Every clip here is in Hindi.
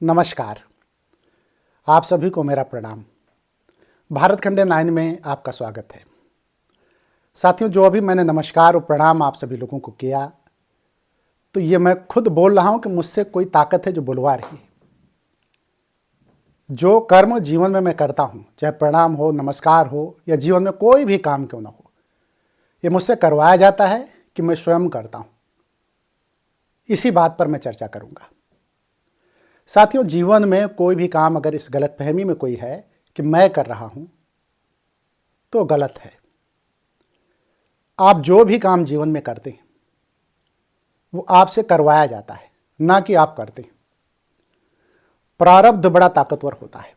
नमस्कार। आप सभी को मेरा प्रणाम। भारत खंडे 9 में आपका स्वागत है। साथियों, जो अभी मैंने नमस्कार और प्रणाम आप सभी लोगों को किया, तो ये मैं खुद बोल रहा हूं कि मुझसे कोई ताकत है जो बुलवा रही है। जो कर्म जीवन में मैं करता हूं, चाहे प्रणाम हो, नमस्कार हो या जीवन में कोई भी काम क्यों ना हो, ये मुझसे करवाया जाता है कि मैं स्वयं करता हूं। इसी बात पर मैं चर्चा करूंगा। साथियों, जीवन में कोई भी काम अगर इस गलतफहमी में कोई है कि मैं कर रहा हूं, तो गलत है। आप जो भी काम जीवन में करते हैं वो आपसे करवाया जाता है, ना कि आप करते हैं। प्रारब्ध बड़ा ताकतवर होता है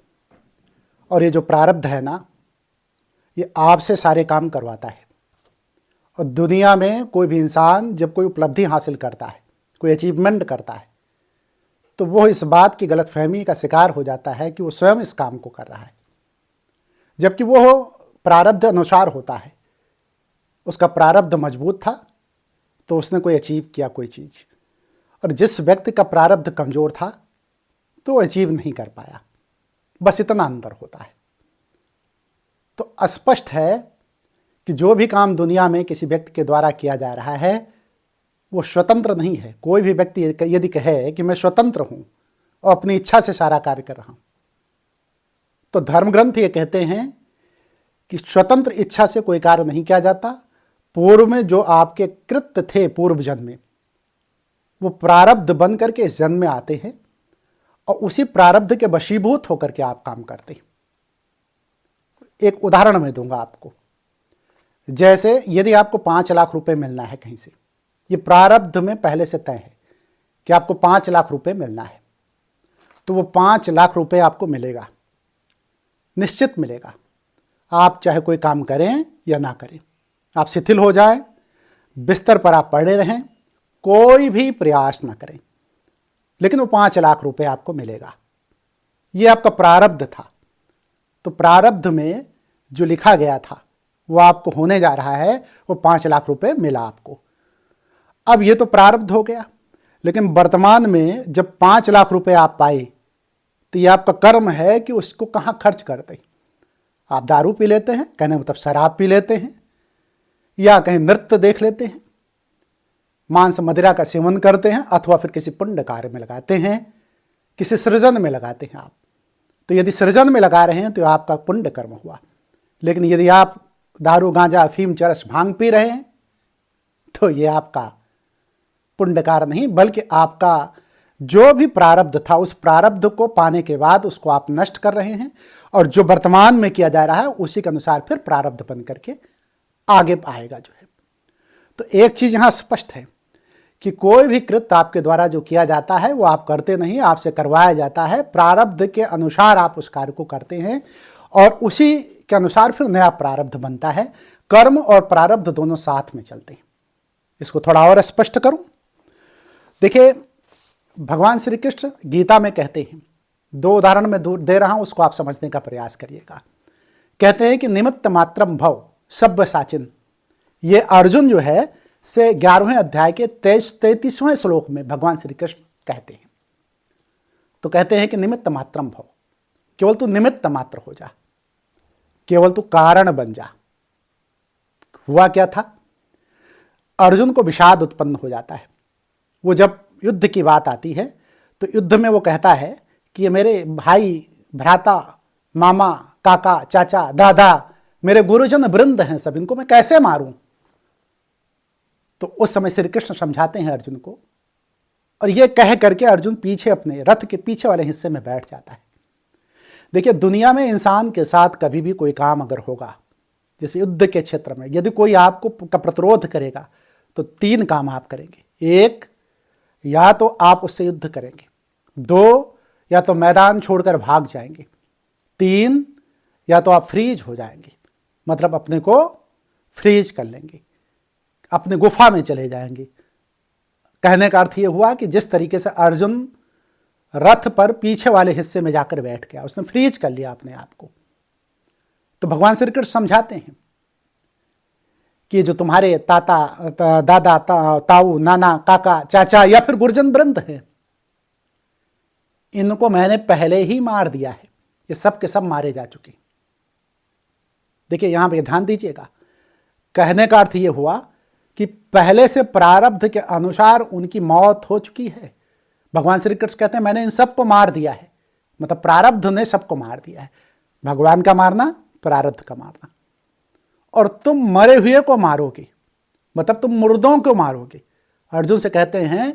और ये जो प्रारब्ध है ना, ये आपसे सारे काम करवाता है। और दुनिया में कोई भी इंसान जब कोई उपलब्धि हासिल करता है, कोई अचीवमेंट करता है, तो वो इस बात की गलतफहमी का शिकार हो जाता है कि वो स्वयं इस काम को कर रहा है, जबकि वो प्रारब्ध अनुसार होता है। उसका प्रारब्ध मजबूत था तो उसने कोई अचीव किया कोई चीज़, और जिस व्यक्ति का प्रारब्ध कमज़ोर था तो वो अचीव नहीं कर पाया। बस इतना अंतर होता है। तो स्पष्ट है कि जो भी काम दुनिया में किसी व्यक्ति के द्वारा किया जा रहा है वो स्वतंत्र नहीं है। कोई भी व्यक्ति यदि कहे कि मैं स्वतंत्र हूं और अपनी इच्छा से सारा कार्य कर रहा हूं, तो धर्म ग्रंथ ये कहते हैं कि स्वतंत्र इच्छा से कोई कार्य नहीं किया जाता। पूर्व में जो आपके कृत्य थे पूर्व जन्म में, वो प्रारब्ध बन करके इस जन्म में आते हैं और उसी प्रारब्ध के वशीभूत होकर के आप काम करते हैं। एक उदाहरण मैं दूंगा आपको। जैसे यदि आपको 5 लाख रुपए मिलना है कहीं से, ये प्रारब्ध में पहले से तय है कि आपको 5 लाख रुपए मिलना है, तो वो 5 लाख रुपए आपको मिलेगा, निश्चित मिलेगा। आप चाहे कोई काम करें या ना करें, आप शिथिल हो जाएं, बिस्तर पर आप पड़े रहें, कोई भी प्रयास ना करें, लेकिन वो 5 लाख रुपए आपको मिलेगा। ये आपका प्रारब्ध था। तो प्रारब्ध में जो लिखा गया था वो आपको होने जा रहा है, वो 5 लाख रुपए मिला आपको। अब ये तो प्रारब्ध हो गया, लेकिन वर्तमान में जब 5 लाख रुपए आप पाए, तो ये आपका कर्म है कि उसको कहाँ खर्च करते हैं। आप दारू पी लेते हैं, कहने मतलब शराब पी लेते हैं, या कहीं नृत्य देख लेते हैं, मांस मदिरा का सेवन करते हैं, अथवा फिर किसी पुण्य कार्य में लगाते हैं, किसी सृजन में लगाते हैं आप। तो यदि सृजन में लगा रहे हैं तो आपका पुण्य कर्म हुआ। लेकिन यदि आप दारू, गांजा, अफीम, चरस, भांग पी रहे हैं, तो ये आपका पुण्य कार्य नहीं, बल्कि आपका जो भी प्रारब्ध था उस प्रारब्ध को पाने के बाद उसको आप नष्ट कर रहे हैं, और जो वर्तमान में किया जा रहा है उसी के अनुसार फिर प्रारब्ध बन करके आगे आएगा जो है। तो एक चीज यहां स्पष्ट है कि कोई भी कृत्य आपके द्वारा जो किया जाता है वो आप करते नहीं, आपसे करवाया जाता है। प्रारब्ध के अनुसार आप उस कार्य को करते हैं और उसी के अनुसार फिर नया प्रारब्ध बनता है। कर्म और प्रारब्ध दोनों साथ में चलते हैं। इसको थोड़ा और स्पष्ट करूं। देखिए, भगवान श्री कृष्ण गीता में कहते हैं, 2 उदाहरण में दे रहा हूं, उसको आप समझने का प्रयास करिएगा। कहते हैं कि निमित्त मात्रम भव सब्य साचिन। ये अर्जुन जो है से 11वें अध्याय के 33वें श्लोक में भगवान श्री कृष्ण कहते हैं। तो कहते हैं कि निमित्त मात्रम भव, केवल तू निमित्त मात्र हो जा, केवल तू कारण बन जा। हुआ क्या था? अर्जुन को विषाद उत्पन्न हो जाता है। वो जब युद्ध की बात आती है तो युद्ध में वो कहता है कि ये मेरे भाई, भ्राता, मामा, काका, चाचा, दादा, मेरे गुरुजन वृंद हैं, सब इनको मैं कैसे मारूं? तो उस समय श्री कृष्ण समझाते हैं अर्जुन को, और ये कह करके अर्जुन पीछे अपने रथ के पीछे वाले हिस्से में बैठ जाता है। देखिए, दुनिया में इंसान के साथ कभी भी कोई काम अगर होगा, जैसे युद्ध के क्षेत्र में यदि कोई आपको का प्रतिरोध करेगा, तो 3 काम आप करेंगे। 1, या तो आप उससे युद्ध करेंगे। 2, या तो मैदान छोड़कर भाग जाएंगे। 3, या तो आप फ्रीज हो जाएंगे, मतलब अपने को फ्रीज कर लेंगे, अपने गुफा में चले जाएंगे। कहने का अर्थ यह हुआ कि जिस तरीके से अर्जुन रथ पर पीछे वाले हिस्से में जाकर बैठ गया, उसने फ्रीज कर लिया अपने आप को। तो भगवान श्री कृष्ण समझाते हैं कि जो तुम्हारे दादा, ताऊ, नाना, काका, चाचा या फिर गुरुजन वृंद है, इनको मैंने पहले ही मार दिया है, ये सब के सब मारे जा चुके। देखिए यहां पे ध्यान दीजिएगा, कहने का अर्थ ये हुआ कि पहले से प्रारब्ध के अनुसार उनकी मौत हो चुकी है। भगवान श्री कृष्ण कहते हैं मैंने इन सबको मार दिया है, मतलब प्रारब्ध ने सबको मार दिया है। भगवान का मारना, प्रारब्ध का मारना। और तुम मरे हुए को मारोगे, मतलब तुम मुर्दों को मारोगे। अर्जुन से कहते हैं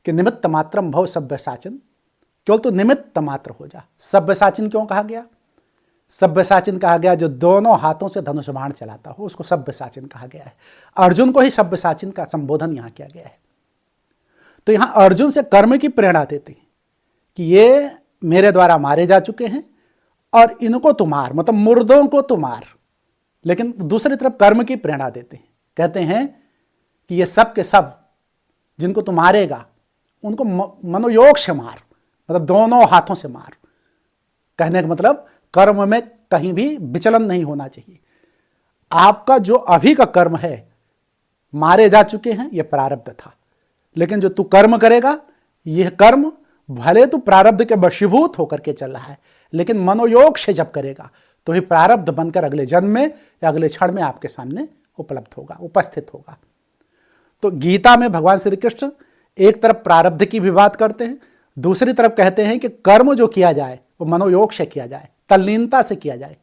कि निमित्त मात्रम भव सव्यसाचिन, केवल तो निमित्त मात्र हो जा। सव्यसाचिन क्यों कहा गया? सव्यसाचिन कहा गया जो दोनों हाथों से धनुष बाण चलाता हो, उसको सव्यसाचिन कहा गया है। अर्जुन को ही सव्यसाचिन का संबोधन यहां किया गया है। तो यहां अर्जुन से कर्म की प्रेरणा देते हैं कि ये मेरे द्वारा मारे जा चुके हैं और इनको तू मार, मतलब मुर्दों को तू मार। लेकिन दूसरी तरफ कर्म की प्रेरणा देते हैं, कहते हैं कि ये सब के सब जिनको तू मारेगा उनको मनोयोग से मार, मतलब दोनों हाथों से मार। कहने का मतलब कर्म में कहीं भी विचलन नहीं होना चाहिए। आपका जो अभी का कर्म है, मारे जा चुके हैं, यह प्रारब्ध था। लेकिन जो तू कर्म करेगा, यह कर्म भले तू प्रारब्ध के वशीभूत होकर के चल रहा है, लेकिन मनोयोग से जब करेगा तो ही प्रारब्ध बनकर अगले जन्म में या अगले क्षण में आपके सामने उपलब्ध होगा, उपस्थित होगा। तो गीता में भगवान श्री कृष्ण एक तरफ प्रारब्ध की भी बात करते हैं, दूसरी तरफ कहते हैं कि कर्म जो किया जाए वो मनोयोग से किया जाए, तल्लीनता से किया जाए।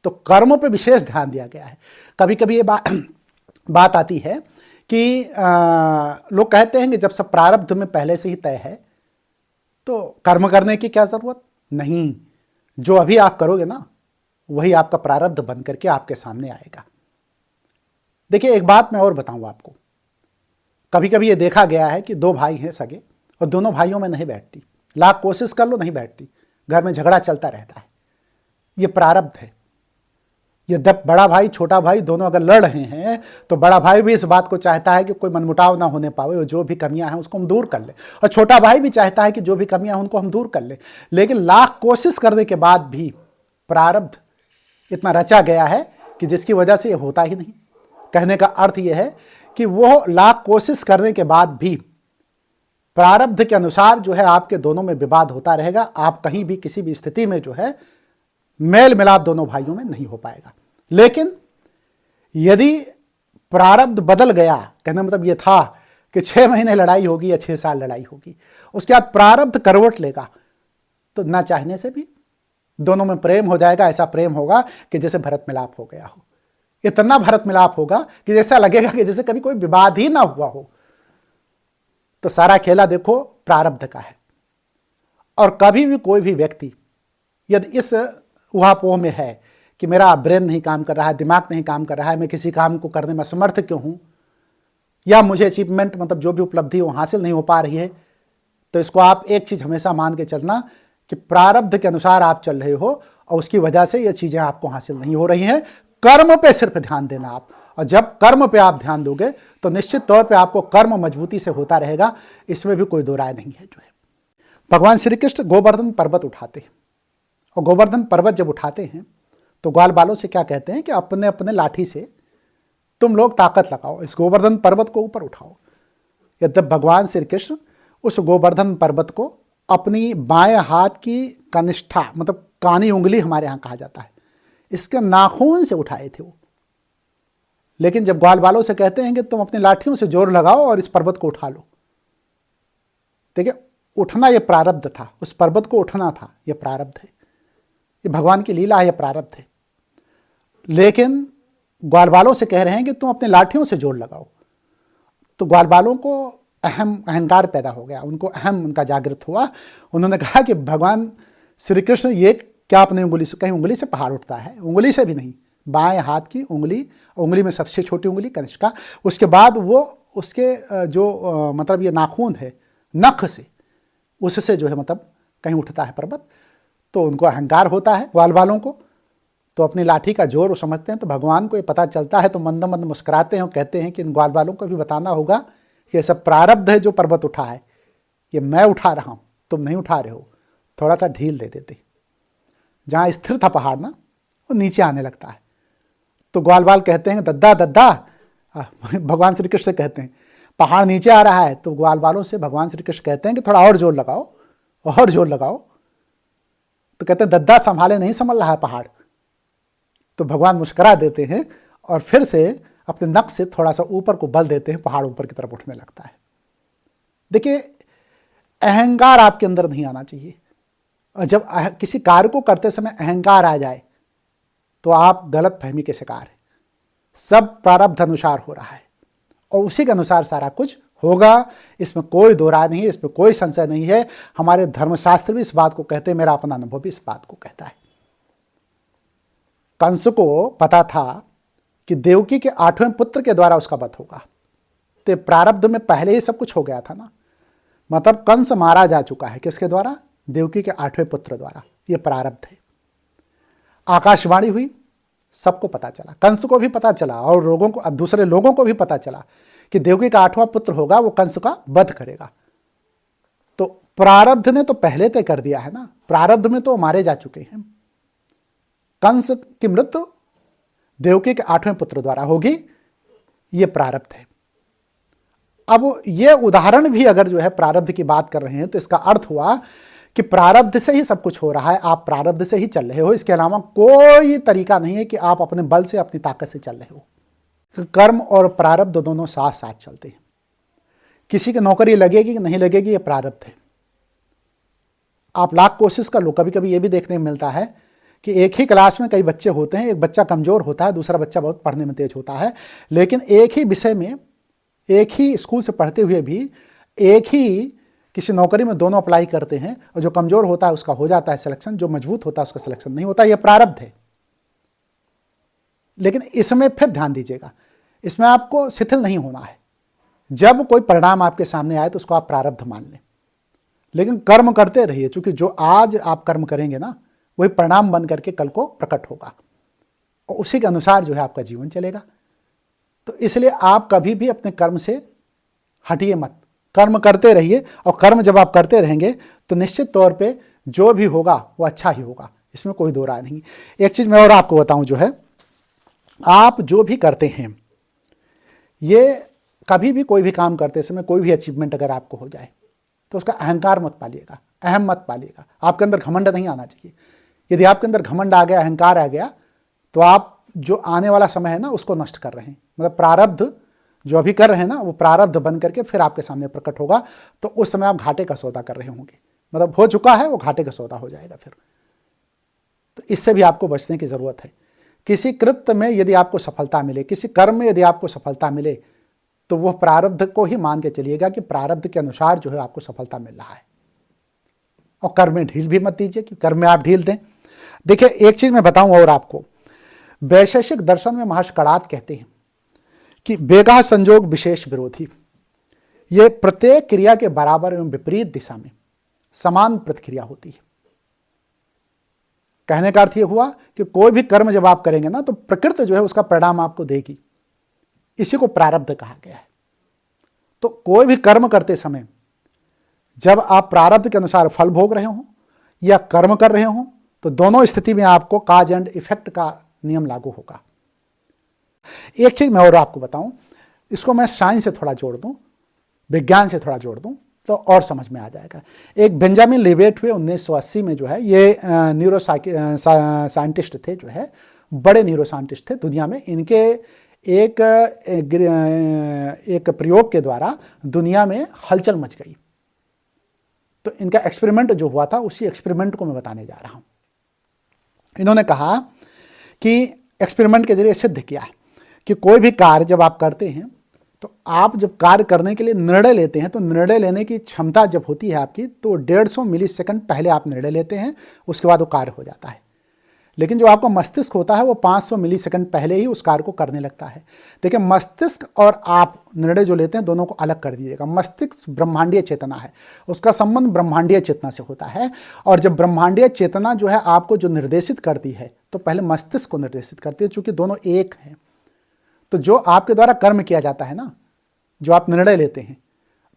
तो कर्मों पे विशेष ध्यान दिया गया है। कभी कभी ये बात आती है कि लोग कहते हैं कि जब सब प्रारब्ध में पहले से ही तय है तो कर्म करने की क्या जरूरत नहीं। जो अभी आप करोगे ना, वही आपका प्रारब्ध बन करके आपके सामने आएगा। देखिए एक बात मैं और बताऊं आपको, कभी कभी ये देखा गया है कि दो भाई हैं सगे और दोनों भाइयों में नहीं बैठती, लाख कोशिश कर लो नहीं बैठती, घर में झगड़ा चलता रहता है। ये प्रारब्ध है। ये जब बड़ा भाई छोटा भाई दोनों अगर लड़ रहे हैं तो बड़ा भाई भी इस बात को चाहता है कि कोई मनमुटाव ना होने पावे और जो भी कमियां हैं उसको हम दूर कर लें, और छोटा भाई भी चाहता है कि जो भी कमियां हैं उनको हम दूर कर लें। लेकिन लाख कोशिश करने के बाद भी प्रारब्ध इतना रचा गया है कि जिसकी वजह से ये होता ही नहीं। कहने का अर्थ यह है कि वो लाख कोशिश करने के बाद भी प्रारब्ध के अनुसार जो है आपके दोनों में विवाद होता रहेगा। आप कहीं भी किसी भी स्थिति में जो है मेल मिलाप दोनों भाइयों में नहीं हो पाएगा। लेकिन यदि प्रारब्ध बदल गया, कहने मतलब ये था कि 6 महीने लड़ाई होगी या 6 साल लड़ाई होगी, उसके बाद प्रारब्ध करवट लेगा तो ना चाहने से भी दोनों में प्रेम हो जाएगा। ऐसा प्रेम होगा कि जैसे भरत मिलाप हो गया हो, इतना भरत मिलाप होगा कि जैसा लगेगा कि जैसे कभी कोई विवाद ही ना हुआ हो। तो सारा खेला देखो प्रारब्ध का है। और कभी भी कोई भी व्यक्ति यदि इस उहापोह में है कि मेरा ब्रेन नहीं काम कर रहा है, दिमाग नहीं काम कर रहा है, मैं किसी काम को करने में असमर्थ क्यों हूं, या मुझे अचीवमेंट मतलब जो भी उपलब्धि वो हासिल नहीं हो पा रही है, तो इसको आप एक चीज हमेशा मान के चलना कि प्रारब्ध के अनुसार आप चल रहे हो और उसकी वजह से ये चीजें आपको हासिल नहीं हो रही हैं। कर्म पे सिर्फ ध्यान देना आप, और जब कर्म पे आप ध्यान दोगे तो निश्चित तौर पे आपको कर्म मजबूती से होता रहेगा, इसमें भी कोई दो राय नहीं है। जो है भगवान श्री कृष्ण गोवर्धन पर्वत उठाते हैं, और गोवर्धन पर्वत जब उठाते हैं तो ग्वाल बालों से क्या कहते हैं कि अपने अपने लाठी से तुम लोग ताकत लगाओ, इस गोवर्धन पर्वत को ऊपर उठाओ। यद्यप भगवान श्री कृष्ण उस गोवर्धन पर्वत को अपनी बाएं हाथ की कनिष्ठा मतलब कानी उंगली हमारे यहाँ कहा जाता है, इसके नाखून से उठाए थे वो। लेकिन जब ग्वाल बालों से कहते हैं कि तुम अपनी लाठियों से जोर लगाओ और इस पर्वत को उठा लो, देखिए उठना यह प्रारब्ध था, उस पर्वत को उठना था, यह प्रारब्ध है, ये भगवान की लीला है, यह प्रारब्ध है। लेकिन ग्वाल बालों से कह रहे हैं कि तुम अपने लाठियों से जोर लगाओ। तो ग्वाल बालों को अहंकार पैदा हो गया, उनको अहम उनका जागृत हुआ। उन्होंने कहा कि भगवान श्री कृष्ण ये क्या अपनी उंगली से, कहीं उंगली से पहाड़ उठता है? उंगली से भी नहीं, बाएं हाथ की उंगली, उंगली में सबसे छोटी उंगली कनिष्का, उसके बाद वो उसके जो मतलब ये नाखून है नख से, उससे जो है मतलब कहीं उठता है पर्वत। तो उनको अहंकार होता है ग्वाल बालों को, तो अपनी लाठी का जोर वो समझते हैं। तो भगवान को ये पता चलता है तो मंद मंद मुस्कुराते हैं और कहते हैं कि इन ग्वाल बालों को भी बताना होगा कि ये सब प्रारब्ध है जो पर्वत उठा है, ये मैं उठा रहा हूँ, तुम नहीं उठा रहे हो। थोड़ा सा ढील दे देते, जहाँ स्थिर था पहाड़ ना वो नीचे आने लगता है। तो ग्वाल बाल कहते हैं दद्दा दद्दा, भगवान श्री कृष्ण से कहते हैं पहाड़ नीचे आ रहा है। तो ग्वाल बालों से भगवान श्री कृष्ण कहते हैं कि थोड़ा और जोर लगाओ, और जोर लगाओ। तो कहते हैं दद्दा संभाले नहीं संभल रहा है पहाड़। तो भगवान मुस्कुरा देते हैं और फिर से अपने नख से थोड़ा सा ऊपर को बल देते हैं, पहाड़ ऊपर की तरफ उठने लगता है। देखिए, अहंकार आपके अंदर नहीं आना चाहिए। और जब किसी कार्य को करते समय अहंकार आ जाए तो आप गलत फहमी के शिकार हैं। सब प्रारब्ध अनुसार हो रहा है और उसी के अनुसार सारा कुछ होगा, इसमें कोई दो राय नहीं है, इसमें कोई संशय नहीं है। हमारे धर्मशास्त्र भी इस बात को कहते हैं, मेरा अपना अनुभव भी इस बात को कहता है। कंस को पता था कि देवकी के 8वें पुत्र के द्वारा उसका वध होगा, तो प्रारब्ध में पहले ही सब कुछ हो गया था ना। मतलब कंस मारा जा चुका है, किसके द्वारा? देवकी के 8वें पुत्र द्वारा। ये प्रारब्ध है। आकाशवाणी हुई, सबको पता चला, कंस को भी पता चला और लोगों को, दूसरे लोगों को भी पता चला कि देवकी का 8वां पुत्र होगा, वो कंस का वध करेगा। तो प्रारब्ध ने तो पहले तय कर दिया है ना, प्रारब्ध में तो मारे जा चुके हैं। कंस की मृत्यु देवकी के 8वें पुत्र द्वारा होगी, ये प्रारब्ध है। अब ये उदाहरण भी अगर जो है प्रारब्ध की बात कर रहे हैं तो इसका अर्थ हुआ कि प्रारब्ध से ही सब कुछ हो रहा है, आप प्रारब्ध से ही चल रहे हो, इसके अलावा कोई तरीका नहीं है कि आप अपने बल से, अपनी ताकत से चल रहे हो। कर्म और प्रारब्ध दोनों साथ साथ चलते हैं। किसी की नौकरी लगेगी कि नहीं लगेगी, ये प्रारब्ध है। आप लाख कोशिश कर लो, कभी कभी ये भी देखने में मिलता है कि एक ही क्लास में कई बच्चे होते हैं, एक बच्चा कमजोर होता है, दूसरा बच्चा बहुत पढ़ने में तेज होता है, लेकिन एक ही विषय में, एक ही स्कूल से पढ़ते हुए भी एक ही किसी नौकरी में दोनों अप्लाई करते हैं, और जो कमजोर होता है उसका हो जाता है सिलेक्शन, जो मजबूत होता है उसका सिलेक्शन नहीं होता। यह प्रारब्ध है। लेकिन इसमें फिर ध्यान दीजिएगा, इसमें आपको शिथिल नहीं होना है। जब कोई परिणाम आपके सामने आए तो उसको आप प्रारब्ध मान लें, लेकिन कर्म करते रहिए, क्योंकि जो आज आप कर्म करेंगे ना, वही परिणाम बन करके कल को प्रकट होगा और उसी के अनुसार जो है आपका जीवन चलेगा। तो इसलिए आप कभी भी अपने कर्म से हटिए मत, कर्म करते रहिए। और कर्म जब आप करते रहेंगे तो निश्चित तौर पे जो भी होगा वो अच्छा ही होगा, इसमें कोई दो राय नहीं। एक चीज़ मैं और आपको बताऊं, जो है आप जो भी करते हैं, ये कभी भी कोई भी काम करते समय कोई भी अचीवमेंट अगर आपको हो जाए तो उसका अहंकार मत पालिएगा, अहम मत पालिएगा। आपके अंदर घमंड नहीं आना चाहिए। यदि आपके अंदर घमंड आ गया, अहंकार आ गया, तो आप जो आने वाला समय है ना उसको नष्ट कर रहे हैं। मतलब प्रारब्ध जो अभी कर रहे हैं ना, वो प्रारब्ध बन करके फिर आपके सामने प्रकट होगा, तो उस समय आप घाटे का सौदा कर रहे होंगे। मतलब हो चुका है, वो घाटे का सौदा हो जाएगा फिर। तो इससे भी आपको बचने की जरूरत है। किसी कृत्य में यदि आपको सफलता मिले, किसी कर्म में यदि आपको सफलता मिले, तो वह प्रारब्ध को ही मान के चलिएगा कि प्रारब्ध के अनुसार जो है आपको सफलता मिल रहा है। और कर्म में ढील भी मत दीजिए कि कर्म में आप ढील दें। देखिए, एक चीज मैं बताऊं और आपको, वैशेषिक दर्शन में महर्षि कणाद कहते हैं कि बेगा संजोग विशेष विरोधी, ये प्रत्येक क्रिया के बराबर एवं विपरीत दिशा में समान प्रतिक्रिया होती है। कहने का अर्थ यह हुआ कि कोई भी कर्म जब आप करेंगे ना, तो प्रकृति जो है उसका परिणाम आपको देगी। इसी को प्रारब्ध कहा गया है। तो कोई भी कर्म करते समय जब आप प्रारब्ध के अनुसार फल भोग रहे हो या कर्म कर रहे हो, तो दोनों स्थिति में आपको काज एंड इफेक्ट का नियम लागू होगा। एक चीज मैं और आपको बताऊं, इसको मैं साइंस से थोड़ा जोड़ दूं, विज्ञान से थोड़ा जोड़ दूं, तो और समझ में आ जाएगा। एक बेंजामिन लिवेट हुए 1980 में, जो है ये न्यूरो साइंटिस्ट थे, जो है बड़े न्यूरो साइंटिस्ट थे दुनिया में। इनके एक प्रयोग के द्वारा दुनिया में हलचल मच गई। तो इनका एक्सपेरिमेंट जो हुआ था, उसी एक्सपेरिमेंट को मैं बताने जा रहा हूं। इन्होंने कहा कि एक्सपेरिमेंट के जरिए सिद्ध किया है कि कोई भी कार्य जब आप करते हैं, तो आप जब कार्य करने के लिए निर्णय लेते हैं, तो निर्णय लेने की क्षमता जब होती है आपकी, तो 150 मिलीसेकंड पहले आप निर्णय लेते हैं, उसके बाद वो कार्य हो जाता है। लेकिन जो आपका मस्तिष्क होता है, वो 500 मिलीसेकंड पहले ही उस कार्य को करने लगता है। देखिए, मस्तिष्क और आप निर्णय जो लेते हैं, दोनों को अलग कर दीजिएगा। मस्तिष्क ब्रह्मांडीय चेतना है, उसका संबंध ब्रह्मांडीय चेतना से होता है। और जब ब्रह्मांडीय चेतना जो है आपको जो निर्देशित करती है, तो पहले मस्तिष्क को निर्देशित करती है, चूंकि दोनों एक हैं। तो जो आपके द्वारा कर्म किया जाता है ना, जो आप निर्णय लेते हैं,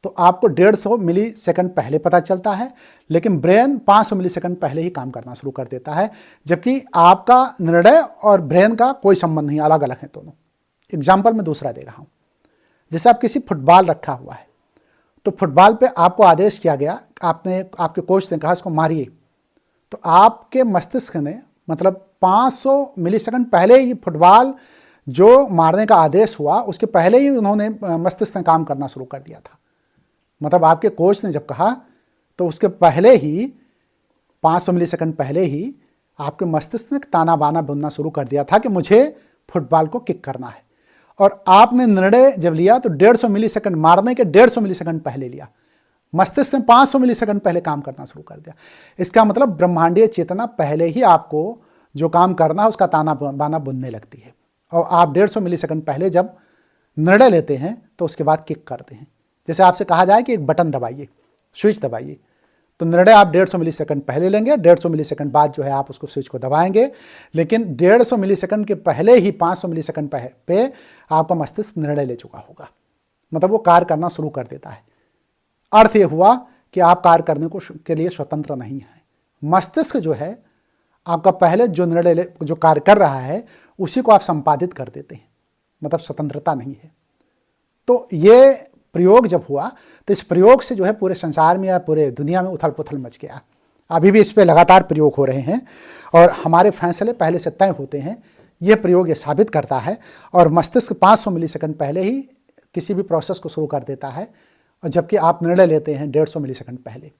तो आपको 150 मिलीसेकंड पहले पता चलता है, लेकिन ब्रेन 500 मिलीसेकंड पहले ही काम करना शुरू कर देता है। जबकि आपका निर्णय और ब्रेन का कोई संबंध नहीं, अलग अलग हैं दोनों। एग्जाम्पल मैं दूसरा दे रहा हूं। जैसे आप किसी फुटबॉल रखा हुआ है, तो फुटबॉल पे आपको आदेश किया गया, आपके कोच ने कहा इसको मारिए, तो आपके मस्तिष्क ने मतलब 500 मिलीसेकंड पहले ही फुटबॉल जो मारने का आदेश हुआ उसके पहले ही उन्होंने मस्तिष्क ने काम करना शुरू कर दिया था। मतलब आपके कोच ने जब कहा तो उसके पहले ही 500 मिलीसेकंड पहले ही आपके मस्तिष्क ने ताना बाना बुनना शुरू कर दिया था कि मुझे फुटबॉल को किक करना है। और आपने निर्णय जब लिया तो 150 मिलीसेकंड, मारने के 150 मिलीसेकंड पहले लिया। मस्तिष्क ने 500 मिलीसेकंड पहले काम करना शुरू कर दिया। इसका मतलब ब्रह्मांडीय चेतना पहले ही आपको जो काम करना है उसका ताना बाना बुनने लगती है, और आप 150 मिलीसेकंड पहले जब निर्णय लेते हैं तो उसके बाद किक करते हैं। जैसे आपसे कहा जाए कि एक बटन दबाइए, स्विच दबाइए, तो निर्णय आप 150 मिलीसेकंड पहले लेंगे, 150 मिलीसेकंड बाद जो है आप उसको स्विच को दबाएंगे, लेकिन 150 मिलीसेकंड के पहले ही 500 मिलीसेकंड पे आपका मस्तिष्क निर्णय ले चुका होगा। मतलब वो कार्य करना शुरू कर देता है। अर्थ ये हुआ कि आप कार्य करने के लिए स्वतंत्र नहीं है। मस्तिष्क जो है आपका पहले जो निर्णय जो कार्य कर रहा है उसी को आप संपादित कर देते हैं, मतलब स्वतंत्रता नहीं है। तो ये प्रयोग जब हुआ तो इस प्रयोग से जो है पूरे संसार में या पूरे दुनिया में उथल पुथल मच गया। अभी भी इस पे लगातार प्रयोग हो रहे हैं और हमारे फैसले पहले से तय होते हैं। यह प्रयोग ये साबित करता है। और मस्तिष्क 500 मिलीसेकंड पहले ही किसी भी प्रोसेस को शुरू कर देता है, और जबकि आप निर्णय लेते हैं 150 मिलीसेकंड पहले।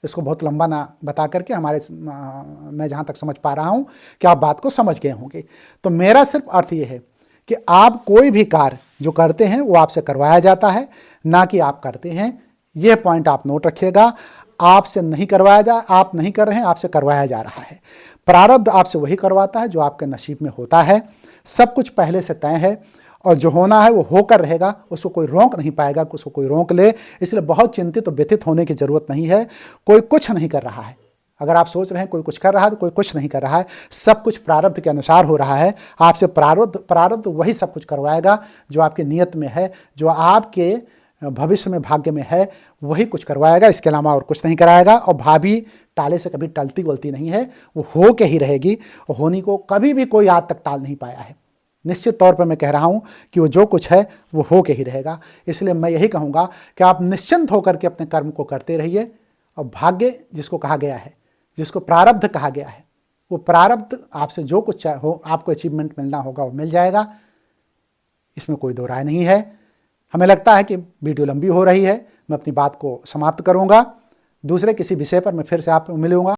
इसको बहुत लंबा ना बता करके मैं जहाँ तक समझ पा रहा हूँ कि आप बात को समझ गए होंगे। तो मेरा सिर्फ अर्थ ये है कि आप कोई भी कार्य जो करते हैं वो आपसे करवाया जाता है, ना कि आप करते हैं। यह पॉइंट आप नोट रखिएगा। आपसे नहीं करवाया आप नहीं कर रहे हैं, आपसे करवाया जा रहा है। प्रारब्ध आपसे वही करवाता है जो आपके नसीब में होता है। सब कुछ पहले से तय है और जो होना है वो होकर रहेगा, उसको कोई रोक नहीं पाएगा, उसको कोई रोक ले। इसलिए बहुत चिंतित और व्यथित होने की जरूरत नहीं है। कोई कुछ नहीं कर रहा है। अगर आप सोच रहे हैं कोई कुछ कर रहा है तो कोई कुछ नहीं कर रहा है। सब कुछ प्रारब्ध के अनुसार हो रहा है। आपसे प्रारब्ध वही सब कुछ करवाएगा जो आपकी नियत में है, जो आपके भविष्य में भाग्य में है, वही कुछ करवाएगा। इसके अलावा और कुछ नहीं कराएगा। और भाभी टाले से कभी टलती बोलती नहीं है, वो हो के ही रहेगी। और होनी को कभी भी कोई आज तक टाल नहीं पाया है। निश्चित तौर पर मैं कह रहा हूं कि वो जो कुछ है वो हो के ही रहेगा। इसलिए मैं यही कहूँगा कि आप निश्चिंत होकर के अपने कर्म को करते रहिए। और भाग्य जिसको कहा गया है, जिसको प्रारब्ध कहा गया है, वो प्रारब्ध आपसे जो कुछ हो आपको अचीवमेंट मिलना होगा वो मिल जाएगा। इसमें कोई दो राय नहीं है। हमें लगता है कि वीडियो लंबी हो रही है, मैं अपनी बात को समाप्त करूंगा। दूसरे किसी विषय पर मैं फिर से आपको मिलूंगा।